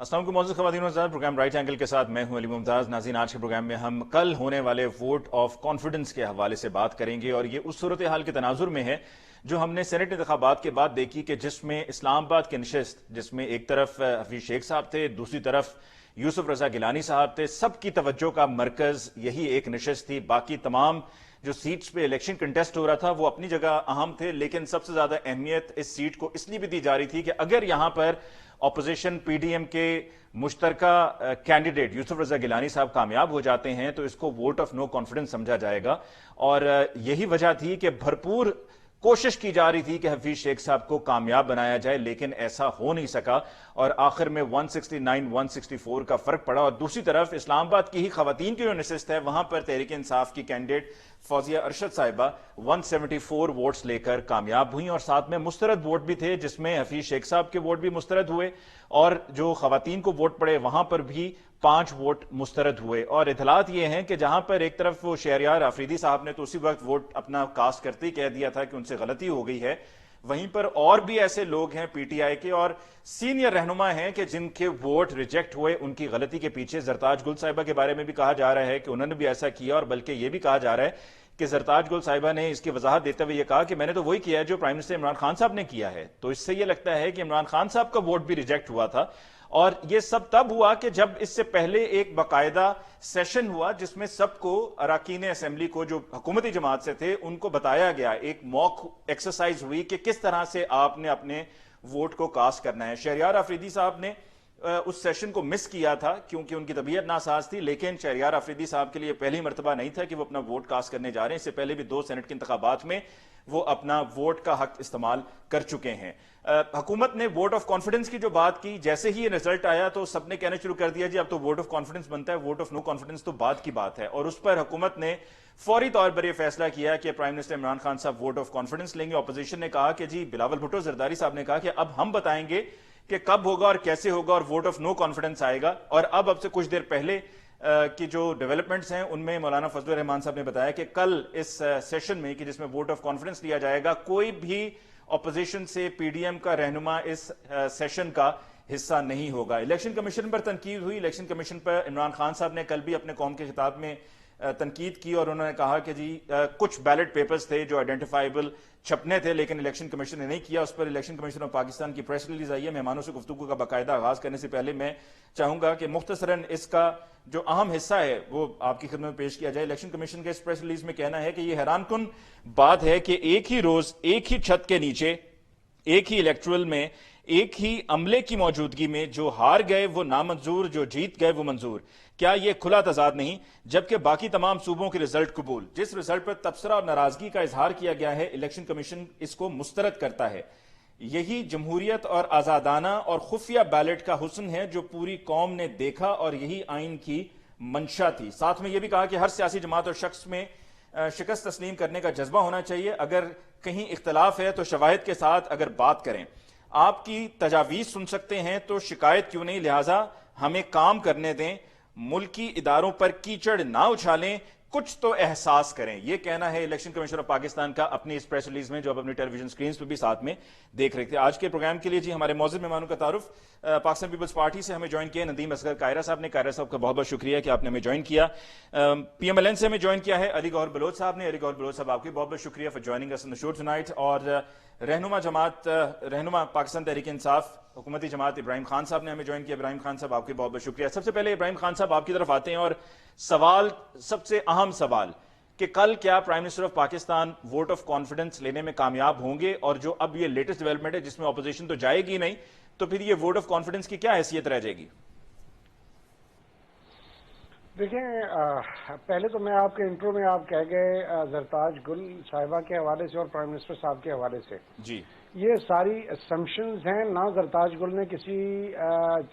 السلام علیکم معزز خواتین و حضرات، پروگرام رائٹ اینگل کے ساتھ میں ہوں علی ممتاز۔ ناظرین، آج کے پروگرام میں ہم کل ہونے والے ووٹ آف کانفیڈنس کے حوالے سے بات کریں گے، اور یہ اس صورتحال کے تناظر میں ہے جو ہم نے سینٹ انتخابات کے بعد دیکھی کہ جس میں اسلام آباد کی نشست، جس میں ایک طرف حفیظ شیخ صاحب تھے، دوسری طرف یوسف رضا گیلانی صاحب تھے، سب کی توجہ کا مرکز یہی ایک نشست تھی۔ باقی تمام جو سیٹس پہ الیکشن کنٹیسٹ ہو رہا تھا وہ اپنی جگہ اہم تھے، لیکن سب سے زیادہ اہمیت اس سیٹ کو اس لیے بھی دی جا رہی تھی کہ اگر یہاں پر اپوزیشن پی ڈی ایم کے مشترکہ کینڈیڈیٹ یوسف رضا گیلانی صاحب کامیاب ہو جاتے ہیں تو اس کو ووٹ آف نو کانفیڈنس سمجھا جائے گا، اور یہی وجہ تھی کہ بھرپور کوشش کی جا رہی تھی کہ حفیظ شیخ صاحب کو کامیاب بنایا جائے، لیکن ایسا ہو نہیں سکا، اور آخر میں 169 164 کا فرق پڑا۔ اور دوسری طرف اسلام آباد کی ہی خواتین کی جو نشست ہے وہاں پر تحریک انصاف کی کینڈیڈیٹ فوزیہ ارشد صاحبہ 174 ووٹس لے کر کامیاب ہوئیں، اور ساتھ میں مسترد ووٹ بھی تھے جس میں حفیظ شیخ صاحب کے ووٹ بھی مسترد ہوئے، اور جو خواتین کو ووٹ پڑے وہاں پر بھی 5 ووٹ مسترد ہوئے۔ اور اطلاعات یہ ہیں کہ جہاں پر ایک طرف وہ شہریار آفریدی صاحب نے تو اسی وقت ووٹ اپنا کاسٹ کرتے ہی کہہ دیا تھا کہ ان سے غلطی ہو گئی ہے، وہیں پر اور بھی ایسے لوگ ہیں پی ٹی آئی کے اور سینئر رہنما ہیں کہ جن کے ووٹ ریجیکٹ ہوئے، ان کی غلطی کے پیچھے زرتاج گل صاحبہ کے بارے میں بھی کہا جا رہا ہے کہ انہوں نے بھی ایسا کیا، اور بلکہ یہ بھی کہا جا رہا ہے کہ زرتاج گل صاحبہ نے اس کی وضاحت دیتے ہوئے یہ کہا کہ میں نے تو وہی کیا ہے جو پرائم منسٹر عمران خان صاحب نے کیا ہے۔ تو اس سے یہ لگتا ہے کہ عمران خان صاحب کا ووٹ بھی ریجیکٹ ہوا تھا، اور یہ سب تب ہوا کہ جب اس سے پہلے ایک باقاعدہ سیشن ہوا جس میں سب کو، اراکین اسمبلی کو جو حکومتی جماعت سے تھے، ان کو بتایا گیا، ایک موک ایکسرسائز ہوئی کہ کس طرح سے آپ نے اپنے ووٹ کو کاسٹ کرنا ہے۔ شہریار آفریدی صاحب نے اس سیشن کو مس کیا تھا کیونکہ ان کی طبیعت ناساز تھی، لیکن شہریار آفریدی صاحب کے لیے پہلی مرتبہ نہیں تھا کہ وہ اپنا ووٹ کاسٹ کرنے جا رہے ہیں، اس سے پہلے بھی 2 سینٹ کے انتخابات میں وہ اپنا ووٹ کا حق استعمال کر چکے ہیں۔ حکومت نے ووٹ آف کانفیڈنس کی جو بات کی، جیسے ہی یہ رزلٹ آیا تو سب نے کہنا شروع کر دیا جی اب تو ووٹ آف کانفیڈنس بنتا ہے، ووٹ آف نو کانفیڈنس تو بعد کی بات ہے، اور اس پر حکومت نے فوری طور پر یہ فیصلہ کیا کہ پرائم منسٹر عمران خان صاحب ووٹ آف کانفیڈنس لیں گے۔ اپوزیشن نے کہا کہ جی بلاول بھٹو زرداری صاحب نے کہا کہ اب ہم بتائیں گے کہ کب ہوگا اور کیسے ہوگا اور ووٹ آف نو کانفیڈنس آئے گا، اور اب سے کچھ دیر پہلے کی جو ڈیولپمنٹس ہیں ان میں مولانا فضل الرحمان صاحب نے بتایا کہ کل اس سیشن میں کہ جس میں ووٹ آف کانفیڈنس لیا جائے گا، کوئی بھی اپوزیشن سے پی ڈی ایم کا رہنما اس سیشن کا حصہ نہیں ہوگا۔ الیکشن کمیشن پر تنقید ہوئی، الیکشن کمیشن پر عمران خان صاحب نے کل بھی اپنے قوم کے خطاب میں تنقید کی، اور انہوں نے کہا کہ جی کچھ بیلٹ پیپرز تھے جو آئیڈینٹیفائیبل چھپنے تھے لیکن الیکشن کمیشن نے نہیں کیا۔ اس پر الیکشن کمیشن آف پاکستان کی پریس ریلیز آئی ہے۔ مہمانوں سے گفتگو کا باقاعدہ آغاز کرنے سے پہلے میں چاہوں گا کہ مختصراً اس کا جو اہم حصہ ہے وہ آپ کی خدمت میں پیش کیا جائے۔ الیکشن کمیشن کے اس پریس ریلیز میں کہنا ہے کہ یہ حیران کن بات ہے کہ ایک ہی روز ایک ہی چھت کے نیچے ایک ہی الیکٹرل میں ایک ہی عملے کی موجودگی میں جو ہار گئے وہ نامنظور، جو جیت گئے وہ منظور۔ کیا یہ کھلا تضاد نہیں؟ جبکہ باقی تمام صوبوں کے رزلٹ قبول۔ جس رزلٹ پر تبصرہ اور ناراضگی کا اظہار کیا گیا ہے، الیکشن کمیشن اس کو مسترد کرتا ہے۔ یہی جمہوریت اور آزادانہ اور خفیہ بیلٹ کا حسن ہے جو پوری قوم نے دیکھا، اور یہی آئین کی منشا تھی۔ ساتھ میں یہ بھی کہا کہ ہر سیاسی جماعت اور شخص میں شکست تسلیم کرنے کا جذبہ ہونا چاہیے، اگر کہیں اختلاف ہے تو شواہد کے ساتھ اگر بات کریں، آپ کی تجاویز سن سکتے ہیں تو شکایت کیوں نہیں، لہٰذا ہمیں کام کرنے دیں، ملکی اداروں پر کیچڑ نہ اچھالیں، کچھ تو احساس کریں۔ یہ کہنا ہے الیکشن کمیشن آف پاکستان کا اپنی اس پریس ریلیز میں جو اب اپنی ٹیلی ویژن سکرینز پہ بھی ساتھ میں دیکھ رہے تھے۔ آج کے پروگرام کے لیے جی ہمارے معزز مہمانوں کا تعارف، پاکستان پیپلز پارٹی سے ہمیں جوائن کیا ندیم اصغر قاہرہ صاحب نے۔ قاہرہ صاحب کا بہت بہت شکریہ کہ آپ نے ہمیں جوائن کیا۔ پی ایم ایل این سے ہمیں جوائن کیا ہے علی گوہر بلوچ صاحب نے۔ علی گوہر بلوچ صاحب آپ کی بہت بہت شکریہ for joining us in the show tonight. اور رہنما جماعت، رہنما پاکستان تحریک انصاف حکومتی جماعت ابراہیم خان صاحب نے ہمیں جوائن کیا۔ ابراہیم خان صاحب آپ کی بہت بہت شکریہ۔ سب سے پہلے ابراہیم خان صاحب آپ کی طرف آتے ہیں، اور سوال، سب سے اہم سوال کہ کل کیا prime minister of Pakistan vote of confidence لینے میں کامیاب ہوں گے، اور جو اب یہ لیٹسٹ ڈیولپمنٹ ہے جس میں اپوزیشن تو جائے گی نہیں، تو پھر یہ ووٹ آف کانفیڈنس کی کیا حیثیت رہ جائے گی؟ دیکھیں، پہلے تو میں آپ کے انٹرو میں آپ کہہ گئے زرتاج گل صاحبہ کے حوالے سے اور پرائم منسٹر صاحب کے حوالے سے، جی یہ ساری اسمپشنز ہیں۔ نہ زرتاج گل نے کسی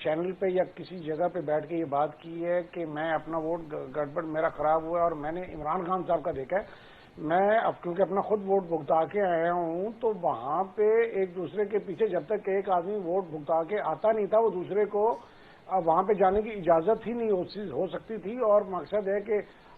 چینل پہ یا کسی جگہ پہ بیٹھ کے یہ بات کی ہے کہ میں اپنا ووٹ گڑبڑ میرا خراب ہوا ہے اور میں نے عمران خان صاحب کا دیکھا ہے۔ میں اب کیونکہ اپنا خود ووٹ بھگتا کے آیا ہوں تو وہاں پہ ایک دوسرے کے پیچھے جب تک ایک آدمی ووٹ بھگتا کے آتا نہیں تھا وہ دوسرے کو وہاں پہ جانے کی اجازت ہی نہیں ہو سکتی تھی، اور مقصد ہے کہ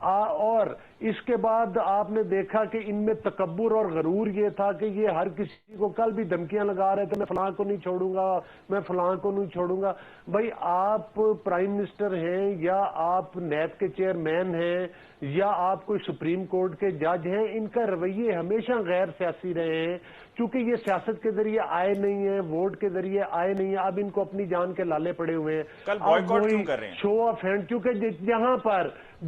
اور اس کے بعد آپ نے دیکھا کہ ان میں تکبر اور غرور یہ تھا کہ یہ ہر کسی کو کل بھی دھمکیاں لگا رہے تھے، میں فلاں کو نہیں چھوڑوں گا، میں فلاں کو نہیں چھوڑوں گا۔ بھائی آپ پرائم منسٹر ہیں یا آپ نیب کے چیئرمین ہیں یا آپ کوئی سپریم کورٹ کے جج ہیں، ان کا رویے ہمیشہ غیر سیاسی رہے ہیں، چونکہ یہ سیاست کے ذریعے آئے نہیں ہیں، ووٹ کے ذریعے آئے نہیں ہیں، اب ان کو اپنی جان کے لالے پڑے ہوئے ہیں۔ کل بوائیکاٹ کیوں کر رہے ہیں؟ شو آف ہینڈ، کیونکہ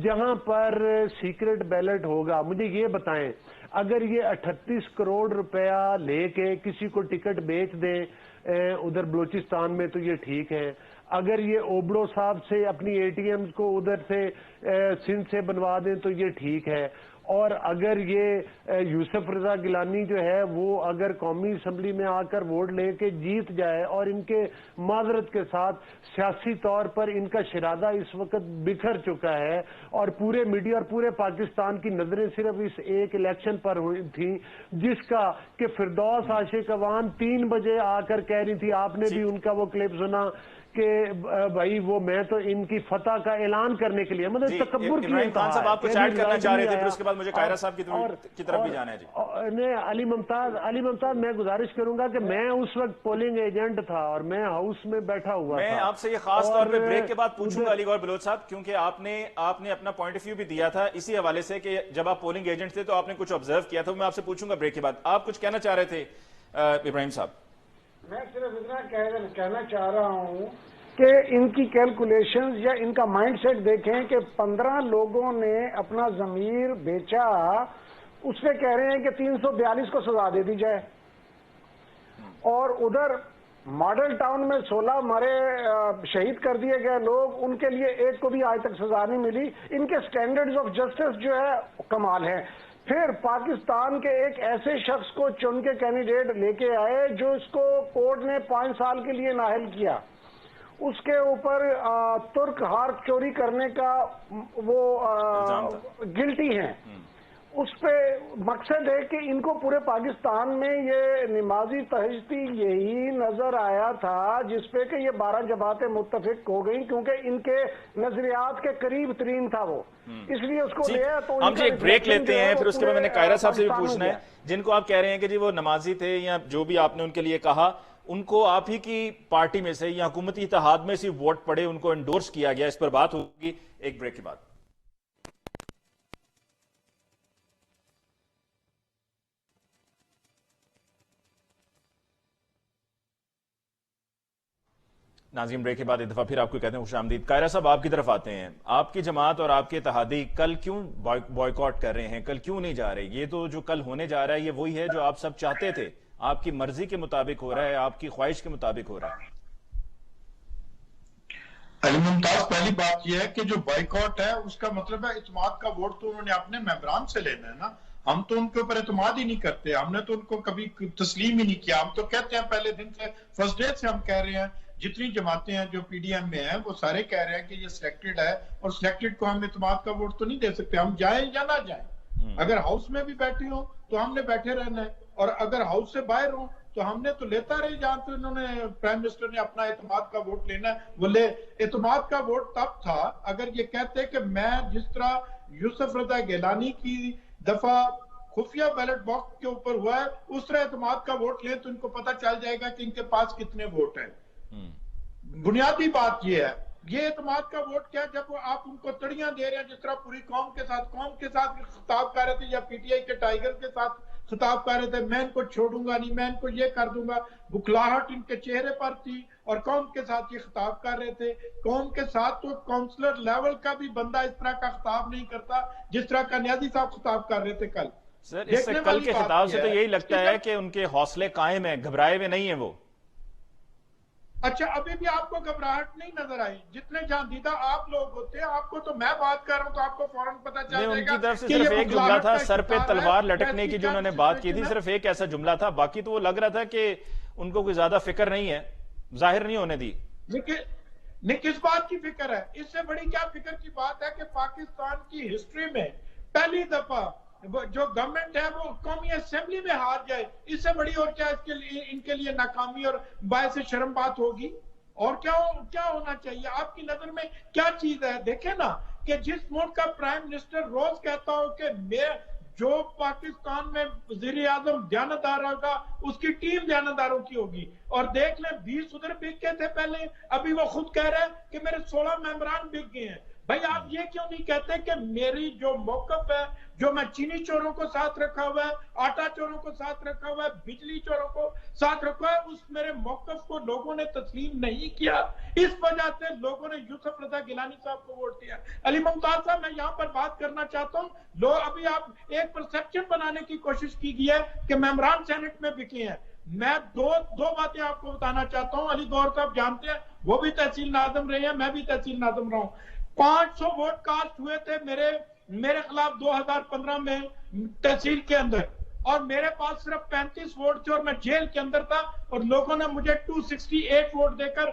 جہاں پر سیکرٹ بیلٹ ہوگا، مجھے یہ بتائیں اگر یہ 38 کروڑ روپیہ لے کے کسی کو ٹکٹ بیچ دیں ادھر بلوچستان میں تو یہ ٹھیک ہے، اگر یہ اوبڑو صاحب سے اپنی اے ٹی ایم کو ادھر سے سندھ سے بنوا دیں تو یہ ٹھیک ہے، اور اگر یہ یوسف رضا گیلانی جو ہے وہ اگر قومی اسمبلی میں آ کر ووٹ لے کے جیت جائے اور ان کے معذرت کے ساتھ سیاسی طور پر ان کا شرادہ اس وقت بکھر چکا ہے اور پورے میڈیا اور پورے پاکستان کی نظریں صرف اس ایک الیکشن پر ہوئی تھیں، جس کا کہ فردوس عاشق عوان 3 بجے آ کر کہہ رہی تھی، آپ نے بھی ان کا وہ کلپ سنا کہ بھائی وہ میں تو ان کی فتح کا اعلان کرنے کے لیے مطلب تکبر کی عمران خان صاحب آپ کچھ ایڈ کرنا چاہ رہے تھے، پھر اس کے بعد مجھے قاہرہ صاحب کی طرف بھی جانا ہے۔ جی علی ممتاز میں گزارش کروں گا کہ میں اس وقت پولنگ ایجنٹ تھا اور میں ہاؤس میں بیٹھا ہوا تھا۔ میں آپ سے یہ خاص طور پہ بریک کے بعد پوچھوں گا علی گور بلوچ صاحب، کیونکہ آپ نے اپنا پوائنٹ آف ویو بھی دیا تھا اسی حوالے سے کہ جب آپ پولنگ ایجنٹ تھے تو آپ نے کچھ آبزرو کیا تھا، میں آپ سے پوچھوں گا بریک کے بعد۔ آپ کچھ کہنا چاہ رہے تھے ابراہیم صاحب؟ میں صرف اتنا کہنا چاہ رہا ہوں کہ ان کی کیلکولیشنز یا ان کا مائنڈ سیٹ دیکھیں کہ 15 لوگوں نے اپنا ضمیر بیچا، اس پہ کہہ رہے ہیں کہ 342 کو سزا دے دی جائے، اور ادھر ماڈل ٹاؤن میں 16 مارے شہید کر دیے گئے لوگ، ان کے لیے ایک کو بھی آج تک سزا نہیں ملی۔ ان کے سٹینڈرڈز آف جسٹس جو ہے کمال ہے۔ پھر پاکستان کے ایک ایسے شخص کو چن کے کینڈیڈیٹ لے کے آئے جو اس کو کورٹ نے 5 سال کے لیے نااہل کیا، اس کے اوپر ترک ہارپ چوری کرنے کا وہ گلٹی ہیں، اس پہ مقصد ہے کہ ان کو پورے پاکستان میں یہ نمازی تہجتی یہی نظر آیا تھا جس پہ کہ یہ 12 جماعتیں متفق ہو گئیں کیونکہ ان کے نظریات کے قریب ترین تھا وہ، اس لیے اس کو لیا۔ تو ہم جی ایک بریک لیتے ہیں، پھر اس کے بعد میں نے قاہرہ صاحب سے بھی پوچھنا ہے، جن کو آپ کہہ رہے ہیں کہ جی وہ نمازی تھے یا جو بھی آپ نے ان کے لیے کہا، ان کو آپ ہی کی پارٹی میں سے یا حکومتی اتحاد میں سے ووٹ پڑے، ان کو انڈورس کیا گیا، اس پر بات ہوگی ایک بریک کے بعد۔ ناظرین بریک کے بعد ایک دفعہ پھر آپ کو کہتے ہیں خوش آمدید۔ قاہرہ صاحب آپ کی طرف آتے ہیں، آپ کی جماعت اور آپ کے اتحادی کل کیوں بوائیکاٹ کر رہے ہیں، کل کیوں نہیں جا رہے؟ یہ تو جو کل ہونے جا رہا ہے یہ وہی ہے جو آپ سب چاہتے تھے، آپ کی مرضی کے مطابق ہو رہا ہے، آپ کی خواہش کے مطابق ہو رہا ہے۔ علی ممتاز، پہلی بات یہ ہے کہ جو بائیکاٹ ہے اس کا مطلب ہے اعتماد کا ووٹ تو انہوں نے اپنے ممبران سے لینا ہے نا، ہم تو ان کے اوپر اعتماد ہی نہیں کرتے، ہم نے تو ان کو کبھی تسلیم ہی نہیں کیا۔ ہم تو کہتے ہیں پہلے دن سے، فرسٹ ڈے سے ہم کہہ رہے ہیں، جتنی جماعتیں ہیں جو پی ڈی ایم میں ہیں وہ سارے کہہ رہے ہیں کہ یہ سلیکٹڈ ہے، اور سلیکٹڈ کو ہم اعتماد کا ووٹ تو نہیں دے سکتے، ہم جائیں یا نہ جائیں۔ اگر ہاؤس میں بھی بیٹھے ہوں تو ہم نے بیٹھے رہنا ہے، اور اگر ہاؤس سے باہر ہوں تو ہم نے تو لیتا رہے، جہاں تو انہوں نے پرائم منسٹر نے اپنا اعتماد کا ووٹ لینا ہے وہ لے۔ اعتماد کا ووٹ تب تھا اگر یہ کہتے کہ میں جس طرح یوسف رضا گیلانی کی دفعہ خفیہ بیلٹ باکس کے اوپر ہوا ہے اس طرح اعتماد کا ووٹ لیں تو ان کو پتہ چل جائے گا کہ ان کے پاس کتنے ووٹ ہیں۔ بنیادی بات یہ ہے، یہ اعتماد کا ووٹ کیا جب آپ ان کو تڑیاں دے رہے ہیں، جس طرح پوری قوم کے ساتھ خطاب کر رہے تھے، یا پی ٹی آئی کے ٹائیگر کے ساتھ خطاب کر رہے تھے، میں ان کو چھوڑوں گا نہیں، میں ان کو یہ کر دوں گا، بکھلاہٹ ان کے چہرے پر تھی، اور قوم کے ساتھ یہ خطاب کر رہے تھے۔ قوم کے ساتھ تو کونسلر لیول کا بھی بندہ اس طرح کا خطاب نہیں کرتا جس طرح کا نیازی صاحب خطاب کر رہے تھے کل۔ سر اس سے کل کے خطاب سے تو یہی لگتا ہے کہ ان کے حوصلے قائم ہیں، گھبرائے ہوئے نہیں ہیں وہ۔ اچھا، ابھی بھی آپ کو گھبراہٹ نہیں نظر آئی؟ جتنے جاندیدہ آپ لوگ ہوتے ہیں، آپ کو تو میں بات کر رہا ہوں تو آپ کو فوراً پتہ چل جائے گا۔ ان کی طرف سے صرف ایک جملہ تھا، سر پہ تلوار لٹکنے کی جو انہوں نے بات کی تھی، صرف ایک ایسا جملہ تھا، باقی تو وہ لگ رہا تھا کہ ان کو کوئی زیادہ فکر نہیں ہے، ظاہر نہیں ہونے دی۔ کس بات کی فکر ہے؟ اس سے بڑی کیا فکر کی بات ہے کہ پاکستان کی ہسٹری میں پہلی دفعہ جو گورنمنٹ ہے وہ قومی اسمبلی میں ہار جائے، اس سے بڑی اور کیا ان کے لیے ناکامی اور باعث شرم بات ہوگی؟ اور کیا ہونا چاہیے؟ آپ کی نظر میں کیا چیز ہے؟ دیکھیں نا، کہ جس ملک کا پرائم منسٹر روز کہتا ہو کہ میں جو پاکستان میں وزیر اعظم دیانتدار ہوگا اس کی ٹیم دیانتداروں کی ہوگی، اور دیکھ لیں 20 ادھر بک گئے تھے پہلے، ابھی وہ خود کہہ رہے ہیں کہ میرے 16 ممبران بک گئے ہیں۔ بھائی آپ یہ کیوں نہیں کہتے کہ میری جو موقف ہے، جو میں چینی چوروں کو ساتھ رکھا ہوا ہے، آٹا چوروں کو ساتھ رکھا ہوا ہے، بجلی چوروں کو ساتھ رکھا ہے، اس میرے موقف کو لوگوں نے تسلیم نہیں کیا، اس وجہ سے لوگوں نے یوسف رضا گیلانی صاحب کو ووٹ دیا۔ علی ممتاز صاحب میں یہاں پر بات کرنا چاہتا ہوں، ابھی آپ ایک پرسپشن بنانے کی کوشش کی گئی ہے کہ ممبران سینٹ میں بکے ہیں۔ میں دو باتیں آپ کو بتانا چاہتا ہوں، علی گوہر صاحب جانتے ہیں، وہ بھی تحصیل ناظم رہے ہیں، میں بھی تحصیل ناظم رہا ہوں۔ 500 ووٹ کاسٹ ہوئے تھے میرے خلاف 2015 میں تحصیل کے اندر، اور میرے پاس صرف 35 ووٹ تھے اور میں جیل کے اندر تھا، اور لوگوں نے مجھے 268 ووٹ دے کر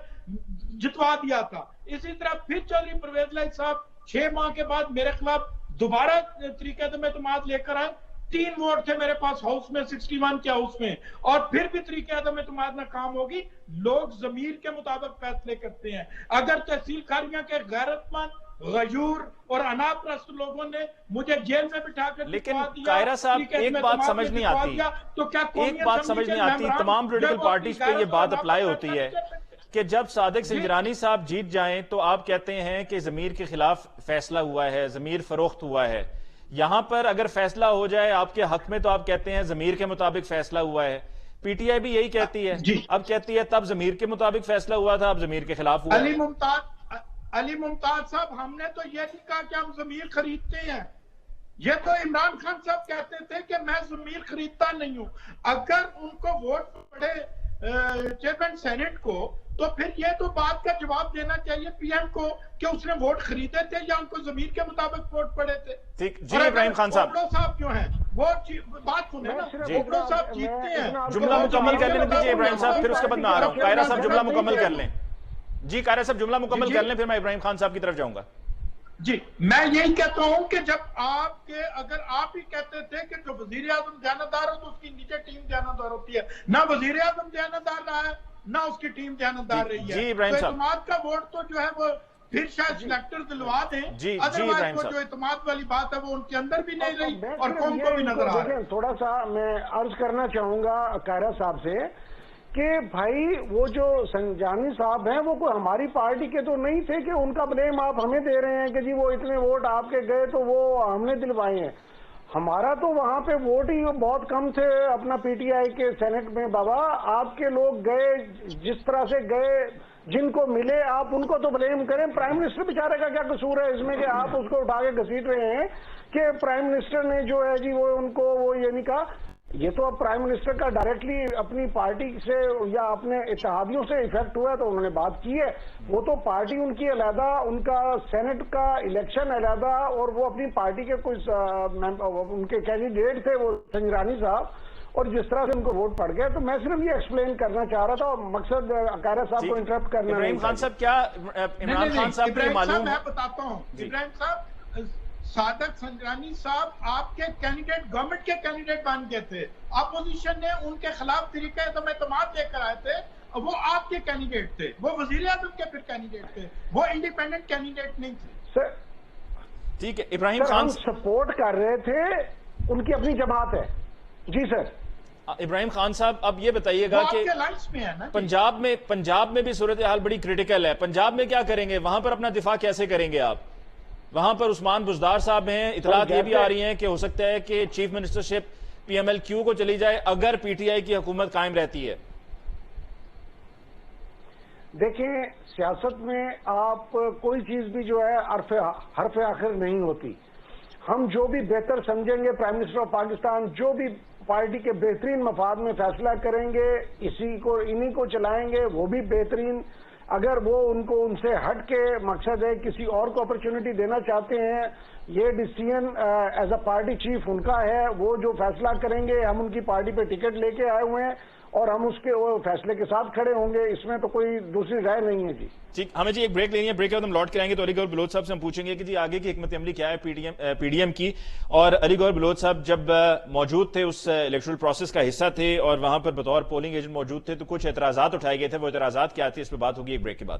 جتوا دیا تھا۔ اسی طرح پھر چودھری پرویز لائی صاحب 6 ماہ کے بعد میرے خلاف دوبارہ طریقہ عدم اعتماد لے کر آئے، 3 ووٹ تھے میرے پاس ہاؤس میں، 61 کے ہاؤس میں، اور پھر بھی طریقہ عدم اعتماد ناکام ہوگی۔ لوگ ضمیر کے مطابق فیصلے کرتے ہیں۔ اگر تحصیل کھاریاں کے غیرت مند، غیور اور انا پرست لوگوں نے مجھے جیل میں بٹھا کر لیکن قاہرہ صاحب ایک بات سمجھ نہیں آتی، تمام پولیٹیکل پارٹیز پہ یہ بات اپلائی ہوتی ہے کہ جب صادق سنجرانی صاحب جیت جائیں تو آپ کہتے ہیں کہ ضمیر کے خلاف فیصلہ ہوا ہے، ضمیر فروخت ہوا ہے۔ یہاں پر اگر فیصلہ ہو جائے آپ کے حق میں تو آپ کہتے ہیں ضمیر کے مطابق فیصلہ ہوا ہے۔ پی ٹی آئی بھی یہی کہتی ہے، اب کہتی ہے تب ضمیر کے مطابق فیصلہ ہوا تھا، اب ضمیر کے خلاف ہوا ہے۔ علی ممتاز صاحب، ہم نے تو یہ نہیں کہا کہ ہم ضمیر خریدتے ہیں، یہ تو عمران خان صاحب کہتے تھے کہ میں ضمیر خریدتا نہیں ہوں۔ اگر ان کو ووٹ پڑے چیئرمین سینٹ کو، تو پھر یہ تو بات کا جواب دینا چاہیے پی ایم کو کہ اس نے ووٹ خریدے تھے یا ان کو ضمیر کے مطابق ووٹ پڑے تھے۔ جی ابراہیم خان صاحب، اوبرو صاحب جو ہیں وہ بات سنیں نا، اوبرو صاحب جیتتے ہیں۔ جملہ مکمل کر لینے دیجیے ابراہیم صاحب، پھر اس کے بعد میں آ رہا ہوں۔ قاہرہ صاحب جملہ مکمل کر لیں۔ جی قاہرہ صاحب جملہ مکمل کر لیں، پھر میں ابراہیم خان صاحب کی طرف جاؤں گا۔ جی میں یہی کہتا ہوں کہ جب اگر آپ ہی کہتے تھے کہ جو وزیر اعظم دیانتدار ہو تو اس کی نیچے ٹیم دیانتدار ہوتی ہے، نہ وزیر اعظم دیانتدار رہا ہے نہ اس کی ٹیم دیانتدار رہی ہے۔ جی ابراہیم صاحب، اعتماد کا ووٹ تو جو ہے وہ پھر شاید سلیکٹر دلوا دیں، ادروائز وہ جو اعتماد والی بات ہے وہ ان کے اندر بھی نہیں رہی اور قوم کو بھی نظر آ رہا ہے۔ تھوڑا سا میں عرض کرنا چاہوں گا قاہرہ صاحب سے کہ بھائی وہ جو سنجرانی صاحب ہیں وہ کوئی ہماری پارٹی کے تو نہیں تھے کہ ان کا بلیم آپ ہمیں دے رہے ہیں کہ جی وہ اتنے ووٹ آپ کے گئے تو وہ ہم نے دلوائے ہیں۔ ہمارا تو وہاں پہ ووٹ ہی بہت کم تھے اپنا پی ٹی آئی کے سینٹ میں۔ بابا آپ کے لوگ گئے جس طرح سے گئے، جن کو ملے آپ ان کو تو بلیم کریں۔ پرائم منسٹر بیچارے کا کیا قصور ہے اس میں کہ آپ اس کو اٹھا کے گھسیٹ رہے ہیں کہ پرائم منسٹر نے جو ہے جی وہ ان کو وہ یہ نہیں کہا۔ یہ تو اب پرائم منسٹر کا ڈائریکٹلی اپنی پارٹی سے یا اپنے اتحادیوں سے ایفیکٹ ہوا ہے تو انہوں نے بات کی ہے۔ وہ تو پارٹی ان کی علیحدہ، ان کا سینٹ کا الیکشن علیحدہ، اور وہ اپنی پارٹی کے کچھ ان کے کینڈیڈیٹ تھے وہ سنجرانی صاحب، اور جس طرح سے ان کو ووٹ پڑ گئے۔ تو میں صرف یہ ایکسپلین کرنا چاہ رہا تھا، اور مقصد قاہرہ صاحب کو انٹرپٹ کرنا نہیں۔ ابراہیم خان صاحب کیا عمران خان صاحب کو معلوم؟ میں بتاتا ہوں ابراہیم صاحب، صادق سنجرانی صاحب آپ کے کینڈیڈیٹ، گورنمنٹ کے کینڈیڈیٹ بن گئے تھے، اپوزیشن نے ان کے خلاف طریقہ عدم اعتماد لے کر آئے تھے، وہ آپ کے کینڈیڈیٹ تھے، وہ وزیر اعظم کے پھر کینڈیڈیٹ تھے، وہ انڈیپینڈنٹ کینڈیڈیٹ نہیں تھے۔ ٹھیک ہے ابراہیم خان، ہم سپورٹ کر رہے تھے، ان کی اپنی جماعت ہے۔ جی سر ابراہیم خان صاحب اب یہ بتائیے گا کہ پنجاب میں بھی صورتحال بڑی کریٹیکل ہے، پنجاب میں کیا کریں گے؟ وہاں پر اپنا دفاع کیسے کریں گے آپ؟ وہاں پر عثمان بزدار صاحب ہیں، اطلاعات یہ بھی آ رہی ہیں کہ ہو سکتا ہے کہ chief ministership P M L Q کو چلی جائے اگر پی ٹی آئی کی حکومت قائم رہتی ہے۔ دیکھیں سیاست میں آپ کوئی چیز بھی جو ہے حرف آخر نہیں ہوتی۔ ہم جو بھی بہتر سمجھیں گے، پرائم منسٹر آف پاکستان جو بھی پارٹی کے بہترین مفاد میں فیصلہ کریں گے انہی کو چلائیں گے، وہ بھی بہترین۔ اگر وہ ان سے ہٹ کے مقصد ہے کسی اور کو اپرچونٹی دینا چاہتے ہیں، یہ decision as a party chief ان کا ہے، وہ جو فیصلہ کریں گے، ہم ان کی پارٹی پہ ٹکٹ لے کے آئے ہوئے ہیں اور ہم اس کے وہ فیصلے کے ساتھ کھڑے ہوں گے، اس میں تو کوئی دوسری رائے نہیں ہے۔ جی ٹھیک، ہمیں جی ایک بریک لینی ہے، بریک کے بعد ہم لوٹ کے آئیں گے تو علی گور بلوچ صاحب سے ہم پوچھیں گے کہ جی آگے کی حکمت عملی کیا ہے پی ڈی ایم کی۔ اور علی گور بلوچ صاحب جب موجود تھے اس الیکٹرل پروسیس کا حصہ تھے اور وہاں پر بطور پولنگ ایجنٹ موجود تھے تو کچھ اعتراضات اٹھائے گئے تھے، وہ اعتراضات کیا تھے اس پہ بات ہوگی ایک بریک کے بعد۔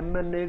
MNA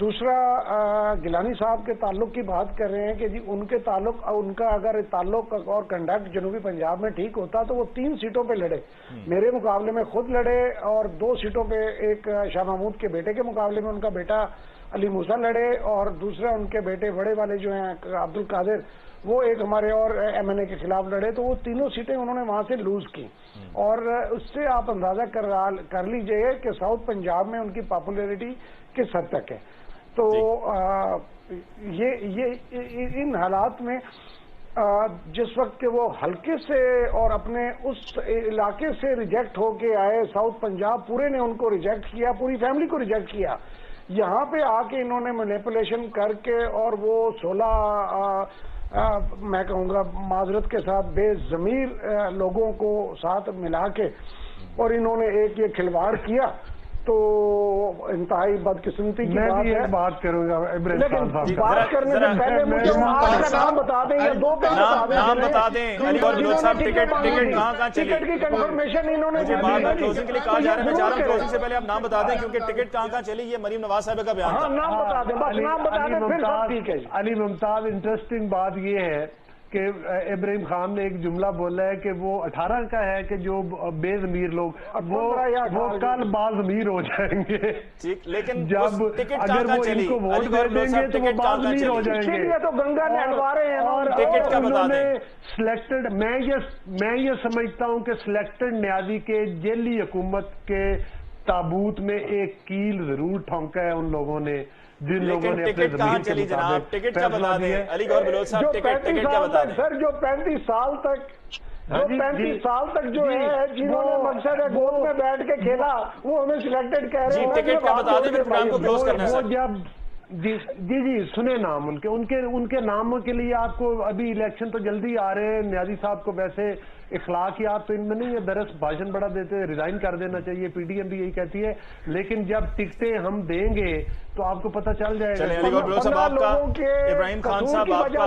دوسرا گیلانی صاحب کے تعلق کی بات کر رہے ہیں کہ جی ان کے تعلق، ان کا اگر تعلق اور کنڈکٹ جنوبی پنجاب میں ٹھیک ہوتا تو وہ 3 سیٹوں پہ لڑے، میرے مقابلے میں خود لڑے، اور 2 سیٹوں پہ ایک شاہ محمود کے بیٹے کے مقابلے میں ان کا بیٹا علی موسیٰ لڑے، اور دوسرا ان کے بیٹے بڑے والے جو ہیں عبد القادر وہ ایک ہمارے اور ایم این اے کے خلاف لڑے، تو وہ تینوں سیٹیں انہوں نے وہاں سے لوز کی، اور اس سے آپ اندازہ کر لیجئے کہ ساؤتھ پنجاب میں ان کی پاپولیرٹی کس حد تک ہے۔ تو یہ ان حالات میں جس وقت کہ وہ حلقے سے اور اپنے اس علاقے سے ریجیکٹ ہو کے آئے، ساؤتھ پنجاب پورے نے ان کو ریجیکٹ کیا، پوری فیملی کو ریجیکٹ کیا، یہاں پہ آ کے انہوں نے مینیپولیشن کر کے اور وہ 16 میں کہوں گا معذرت کے ساتھ بے ضمیر لوگوں کو ساتھ ملا کے اور انہوں نے ایک یہ کھلواڑ کیا، تو انتہائی بدقسمتی کی بات ہے۔ میں بھی ایک بات کروں گا لیکن بات کرنے سے پہلے مجھے آپ کا نام بتا دیں یا 2 نام بتا دیں علی گور بلوچ صاحب، ٹکٹ کہاں چلی؟ ٹکٹ کی کنفرمیشن انہوں نے کلوزنگ کے لیے کہا جا رہا ہے، میں چاہ رہا ہوں کلوزنگ سے پہلے آپ نام بتا دیں کیونکہ ٹکٹ کہاں چلی، یہ مریم نواز صاحبہ کا بیان تھا۔ ہاں نام بتا دیں، بس نام بتا دیں پھر سب ٹھیک ہے۔ علی ممتاز، انٹرسٹنگ بات یہ ہے کہ ابراہیم خان نے ایک جملہ بولا ہے کہ وہ 18 کا ہے کہ جو بے ضمیر لوگ وہ کل باضمیر ہو جائیں گے، لیکن جب اگر وہ ان کو ووٹ دے دیں گے تو وہ باضمیر ہو جائیں گے۔ تو گنگا نہلوارے ہیں اور ٹکٹ کا بتا انہوں نے دیں۔ سلیکٹڈ، میں یہ سمجھتا ہوں کہ سلیکٹڈ نیازی کے جیلی حکومت کے تابوت میں ایک کیل ضرور ٹھونکا ہے ان لوگوں نے جن لوگوں نے اپنے ٹکٹ کہاں چلی جناب؟ ٹکٹ کا بتا دیں علی گور بلوچ صاحب، ٹکٹ کا بتا دیں سر۔ جو 35 سال تک جو ہے جنہوں نے مقصد ہے گود میں بیٹھ کے کھیلا وہ ہمیں سلیکٹڈ کہہ رہے ہیں۔ ٹکٹ کا بتا دیں پھر پروگرام کو کلوز کرنا ہے۔ وہ جب جی سنیں نام ان کے ناموں کے لیے آپ کو ابھی الیکشن تو جلدی آ رہے ہیں، نیازی صاحب کو ویسے اخلاقیات تو ان میں نہیں ہے، درس بھاشن بڑا دیتے ہیں، ریزائن کر دینا چاہیے، پی ڈی ایم بھی یہی کہتی ہے، لیکن جب ٹکٹیں ہم دیں گے تو آپ کو پتہ چل جائے گا۔ علی گور بلوچ صاحب آپ کا، ابراہیم خان صاحب آپ کا،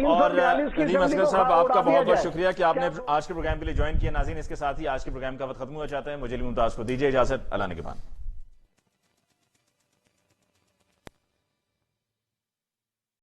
اور ندیم اصغر صاحب آپ کا بہت بہت شکریہ کہ آپ نے آج کے پروگرام کے لیے جوائن کیا۔ ناظرین اس کے ساتھ ہی آج کے پروگرام کا وقت ختم ہوا چاہتا ہے، مجھے علی ممتاز کو دیجیے اجازت، اللہ نگہبان۔